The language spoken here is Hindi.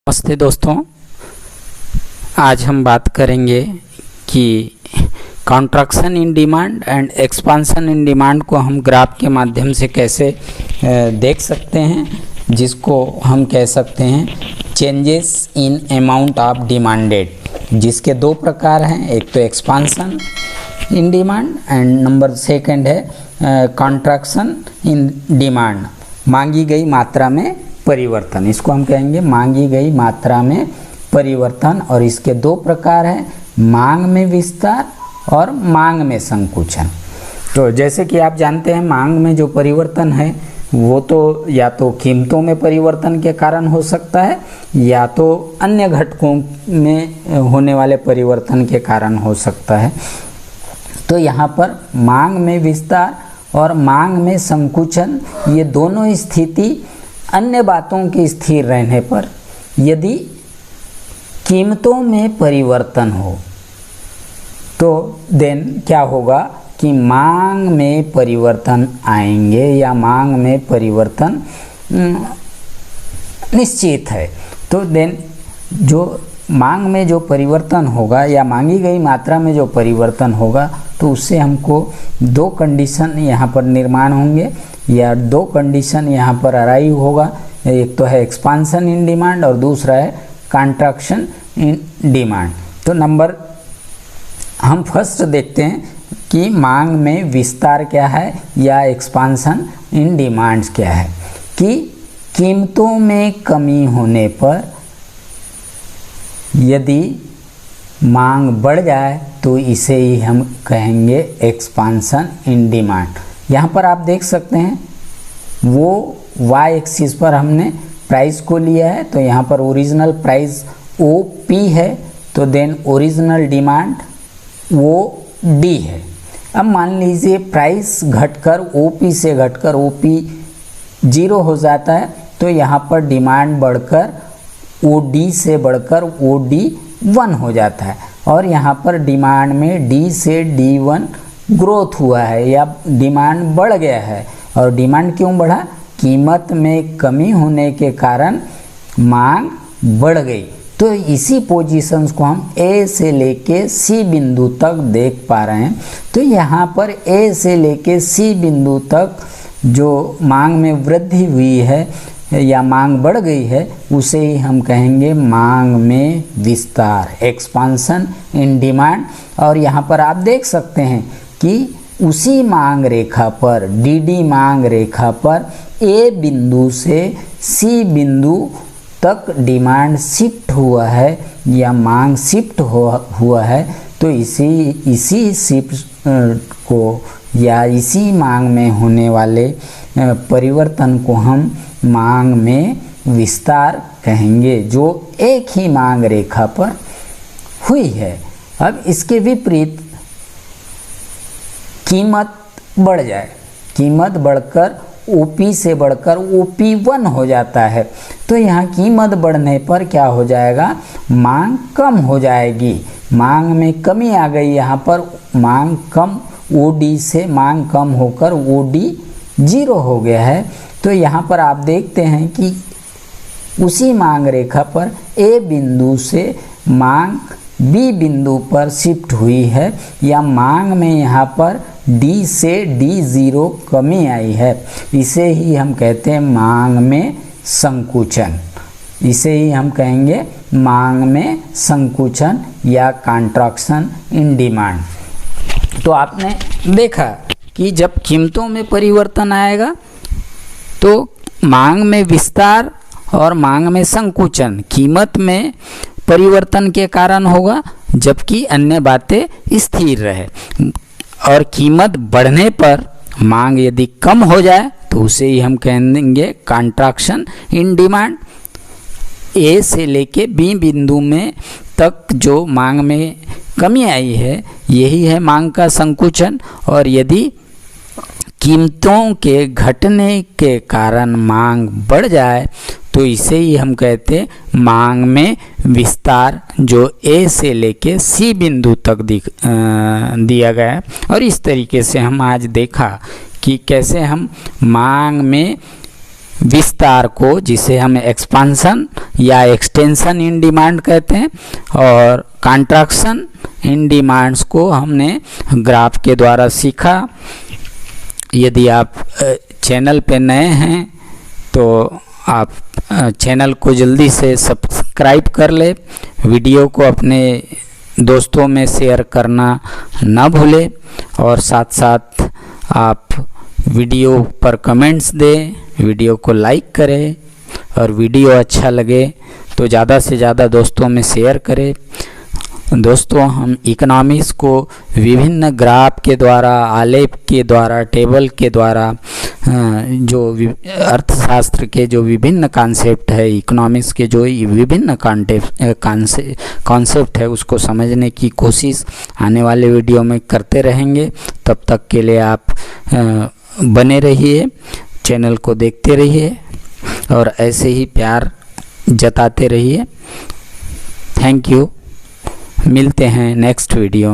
नमस्ते दोस्तों, आज हम बात करेंगे कि contraction in demand and expansion in demand को हम ग्राफ के माध्यम से कैसे देख सकते हैं, जिसको हम कह सकते हैं changes in amount of demanded, जिसके दो प्रकार हैं। एक तो expansion in demand and number second है कॉन्ट्रैक्शन इन डिमांड, मांगी गई मात्रा में परिवर्तन। इसको हम कहेंगे मांगी गई मात्रा में परिवर्तन। और इसके दो प्रकार हैं, मांग में विस्तार और मांग में संकुचन। तो जैसे कि आप जानते हैं, मांग में जो परिवर्तन है वो तो या तो कीमतों में परिवर्तन के कारण हो सकता है या तो अन्य घटकों में होने वाले परिवर्तन के कारण हो सकता है। तो यहाँ पर मांग में विस्तार और मांग में संकुचन, ये दोनों स्थिति अन्य बातों के स्थिर रहने पर, यदि कीमतों में परिवर्तन हो तो देन क्या होगा कि मांग में परिवर्तन आएंगे या मांग में परिवर्तन निश्चित है। तो देन जो मांग में जो परिवर्तन होगा या मांगी गई मात्रा में जो परिवर्तन होगा, तो उससे हमको दो कंडीशन यहाँ पर निर्माण होंगे या दो कंडीशन यहाँ पर अराइव होगा। एक तो है एक्सपांशन इन डिमांड और दूसरा है कॉन्ट्रैक्शन इन डिमांड। तो नंबर हम फर्स्ट देखते हैं कि मांग में विस्तार क्या है या एक्सपांशन इन डिमांड्स क्या है। कि कीमतों में कमी होने पर यदि मांग बढ़ जाए तो इसे ही हम कहेंगे एक्सपांशन इन डिमांड। यहाँ पर आप देख सकते हैं वो y एक्सिस पर हमने प्राइस को लिया है, तो यहाँ पर ओरिजिनल प्राइस OP है, तो देन ओरिजिनल डिमांड OD है। अब मान लीजिए प्राइस घटकर OP से घटकर OP 0 हो जाता है, तो यहाँ पर डिमांड बढ़कर OD से बढ़कर OD 1 हो जाता है और यहाँ पर डिमांड में D से D1 ग्रोथ हुआ है या डिमांड बढ़ गया है। और डिमांड क्यों बढ़ा? कीमत में कमी होने के कारण मांग बढ़ गई। तो इसी पोजीशंस को हम A से लेके C बिंदु तक देख पा रहे हैं। तो यहाँ पर A से लेके C बिंदु तक जो मांग में वृद्धि हुई है या मांग बढ़ गई है, उसे ही हम कहेंगे मांग में विस्तार, एक्सपांशन इन डिमांड। और यहाँ पर आप देख सकते हैं कि उसी मांग रेखा पर, DD मांग रेखा पर A बिंदु से C बिंदु तक डिमांड शिफ्ट हुआ है या मांग शिफ्ट हुआ है। तो इसी शिफ्ट को या इसी मांग में होने वाले परिवर्तन को हम मांग में विस्तार कहेंगे, जो एक ही मांग रेखा पर हुई है। अब इसके विपरीत कीमत बढ़ जाए, कीमत बढ़कर OP से बढ़कर OP1 हो जाता है, तो यहाँ कीमत बढ़ने पर क्या हो जाएगा? मांग कम हो जाएगी, मांग में कमी आ गई। यहाँ पर मांग कम, OD से मांग कम होकर OD 0 हो गया है। तो यहाँ पर आप देखते हैं कि उसी मांग रेखा पर A बिंदु से मांग B बिंदु पर शिफ्ट हुई है या मांग में यहाँ पर D से D0 कमी आई है। इसे ही हम कहते हैं मांग में संकुचन, इसे ही हम कहेंगे मांग में संकुचन या कॉन्ट्रैक्शन इन डिमांड। तो आपने देखा कि जब कीमतों में परिवर्तन आएगा तो मांग में विस्तार और मांग में संकुचन कीमत में परिवर्तन के कारण होगा, जबकि अन्य बातें स्थिर रहे। और कीमत बढ़ने पर मांग यदि कम हो जाए तो उसे ही हम कहेंगे कॉन्ट्रैक्शन इन डिमांड। A से लेके B बिंदु में तक जो मांग में कमी आई है, यही है मांग का संकुचन। और यदि कीमतों के घटने के कारण मांग बढ़ जाए तो इसे ही हम कहते हैं मांग में विस्तार, जो A से लेके C बिंदु तक दिया गया है। और इस तरीके से हम आज देखा कि कैसे हम मांग में विस्तार को, जिसे हम एक्सपांसन या एक्सटेंशन इन डिमांड कहते हैं, और कॉन्ट्रैक्शन इन डिमांड्स को हमने ग्राफ के द्वारा सीखा। यदि आप चैनल पे नए हैं तो आप चैनल को जल्दी से सब्सक्राइब कर ले, वीडियो को अपने दोस्तों में शेयर करना ना भूलें, और साथ साथ आप वीडियो पर कमेंट्स दें, वीडियो को लाइक करें, और वीडियो अच्छा लगे तो ज़्यादा से ज़्यादा दोस्तों में शेयर करें। दोस्तों, हम इकोनॉमिक्स को विभिन्न ग्राफ के द्वारा, आलेख के द्वारा, टेबल के द्वारा, जो अर्थशास्त्र के जो विभिन्न कॉन्सेप्ट है, इकोनॉमिक्स के जो विभिन्न कॉन्सेप्ट है, उसको समझने की कोशिश आने वाले वीडियो में करते रहेंगे। तब तक के लिए आप बने रहिए, चैनल को देखते रहिए और ऐसे ही प्यार जताते रहिए। Thank you. मिलते हैं नेक्स्ट वीडियो में।